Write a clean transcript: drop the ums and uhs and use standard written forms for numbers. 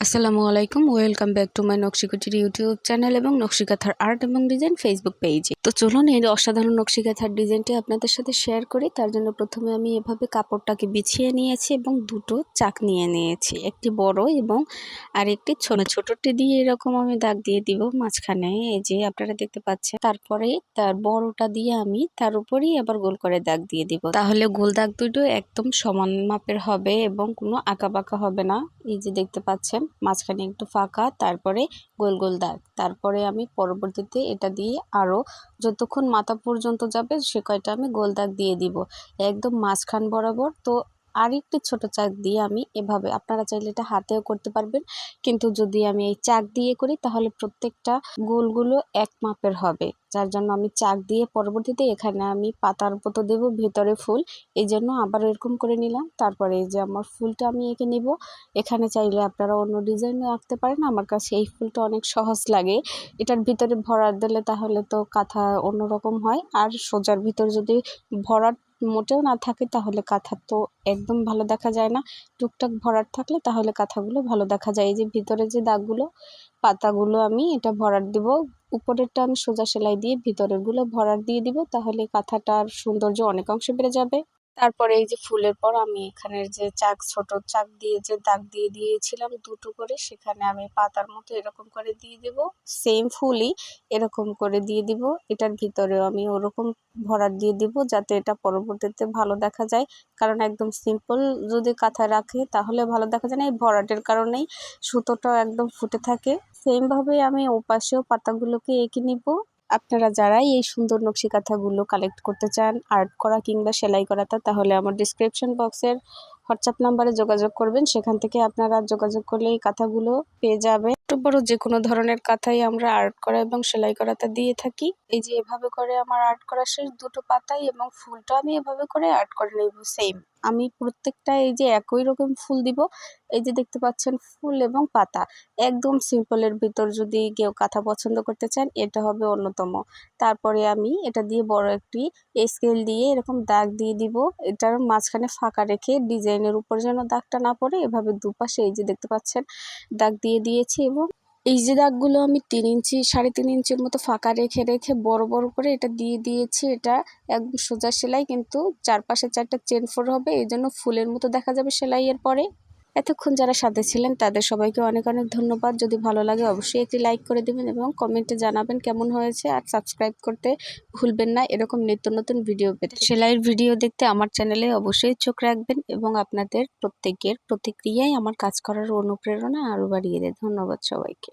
আসসালামু আলাইকুম, welcome back to my নকশিকাঠির ইউটিউব চ্যানেল এবং নকশিকাথার আর্ট এবং ডিজাইন ফেসবুক পেজে। তো চলুন এই অসাধারণ নকশিকাথার ডিজাইনটি আপনাদের সাথে শেয়ার করি। তার জন্য প্রথমে আমি এভাবে কাপড়টাকে বিছিয়ে নিয়েছি এবং দুটো চাক নিয়ে নিয়েছি, একটি বড় এবং আরেকটি ছোটটি দিয়ে এরকম আমি দাগ দিয়ে দিব মাঝখানে, এই যে আপনারা দেখতে পাচ্ছেন। তারপরে তার বড়টা দিয়ে আমি তার উপরেই আবার গোল করে দাগ দিয়ে দিব, তাহলে গোল দাগ দুটো একদম সমান মাপের হবে এবং কোনো আঁকা বাঁকা হবে না। এই যে দেখতে পাচ্ছেন মাঝখানে একটু ফাঁকা, তারপরে গোল গোল দাগ। তারপরে আমি পরবর্তীতে এটা দিয়ে আরো যতক্ষণ মাথা পর্যন্ত যাবে সে কয়টা আমি গোল দাগ দিয়ে দিব একদম মাঝখান বরাবর। তো আরেকটি ছোট চাক দিয়ে আমি এভাবে, আপনারা চাইলে এটা হাতেও করতে পারবেন, কিন্তু যদি আমি এই চাক দিয়ে করি তাহলে প্রত্যেকটা গোলগুলো এক মাপের হবে, যার জন্য আমি চাক দিয়ে পরবর্তীতে এখানে আমি পাতার মতো দেব, ভেতরে ফুল, এই জন্য আবার এরকম করে নিলাম। তারপরে এই যে আমার ফুলটা আমি এঁকে নিব। এখানে চাইলে আপনারা অন্য ডিজাইনও আঁকতে পারেন, আমার কাছে এই ফুলটা অনেক সহজ লাগে। এটার ভিতরে ভরাট দিলে তাহলে তো কাঁথা অন্যরকম হয়, আর সোজার ভিতর যদি ভরাট মোটেও না থাকে তাহলে কাঁথা তো একদম ভালো দেখা যায় না। টুকটাক ভরাট থাকলে তাহলে কাঁথাগুলো ভালো দেখা যায়। এই যে ভিতরে যে দাগগুলো, পাতাগুলো আমি এটা ভরাট দিব, উপরেরটা আমি সোজা সেলাই দিয়ে ভিতরের গুলো ভরাট দিয়ে দিব, তাহলে কাঁথাটার সৌন্দর্য অনেক অংশে বেড়ে যাবে। তারপরে এই যে ফুলের পর আমি এখানের যে চাক, ছোট চাক দিয়ে যে দাগ দিয়ে দিয়েছিলাম দুটো করে, সেখানে আমি পাতার মতো এরকম করে দিয়ে দিব, সেম ফুলই এরকম করে দিয়ে দিব। এটার ভিতরেও আমি ওরকম ভরাট দিয়ে দিব যাতে এটা পরবর্তীতে ভালো দেখা যায়, কারণ একদম সিম্পল যদি কাঁথায় রাখে তাহলে ভালো দেখা যায় না, এই ভরাটের কারণেই সুতোটাও একদম ফুটে থাকে। সেম ভাবে আমি ওপাশেও পাতাগুলোকে এঁকে নিব। আপনারা যারা এই সুন্দর নকশি কাঁথাগুলো কালেক্ট করতে চান, আর্ট করা কিংবা সেলাই করাটা, তাহলে আমার ডিসক্রিপশন বক্সের হোয়াটসঅ্যাপ নাম্বারে যোগাযোগ করবেন, সেখান থেকে আপনারা যোগাযোগ করলে এই কাঁথাগুলো পেয়ে যাবে। ছোট বড় যে কোনো ধরনের কাঁথাই আমরা আর্ট করা এবং সেলাই করাটা দিয়ে থাকি। এই যে এভাবে করে আমার আর্ট করা শেষ, দুটো পাতাই এবং ফুলটা আমি এভাবে করে আর্ট করে নেব সেম। আমি প্রত্যেকটা এই যে একই রকম ফুল দিব, এই যে দেখতে পাচ্ছেন ফুল এবং পাতা একদম সিম্পলের ভিতর যদি কেউ কাঁথা পছন্দ করতে চান এটা হবে অন্যতম। তারপরে আমি এটা দিয়ে বড় একটি স্কেল দিয়ে এরকম দাগ দিয়ে দিব, এটার মাঝখানে ফাঁকা রেখে ডিজাইনের উপর যেন দাগটা না পড়ে, এভাবে দুপাশে এই যে দেখতে পাচ্ছেন দাগ দিয়ে দিয়েছি। এবং এই যে দাগগুলো আমি 3 ইঞ্চি 3.5 ইঞ্চির মতো ফাঁকা রেখে রেখে বড় বড় করে এটা দিয়ে দিয়েছি। এটা একদম সোজা সেলাই, কিন্তু চারপাশে 4টা চেন ফোর হবে, এই জন্য ফুলের মতো দেখা যাবে সেলাইয়ের পরে। এতক্ষণ যারা সাথে ছিলেন তাদের সবাইকে অনেক অনেক ধন্যবাদ। যদি ভালো লাগে অবশ্যই একটি লাইক করে দিবেন এবং কমেন্টে জানাবেন কেমন হয়েছে, আর সাবস্ক্রাইব করতে ভুলবেন না এরকম নিত্য নতুন ভিডিও পেতে। সেলাইয়ের ভিডিও দেখতে আমার চ্যানেলে অবশ্যই চোখ রাখবেন এবং আপনাদের প্রত্যেকের প্রতিক্রিয়াই আমার কাজ করার অনুপ্রেরণা আরও বাড়িয়ে দেয়। ধন্যবাদ সবাইকে।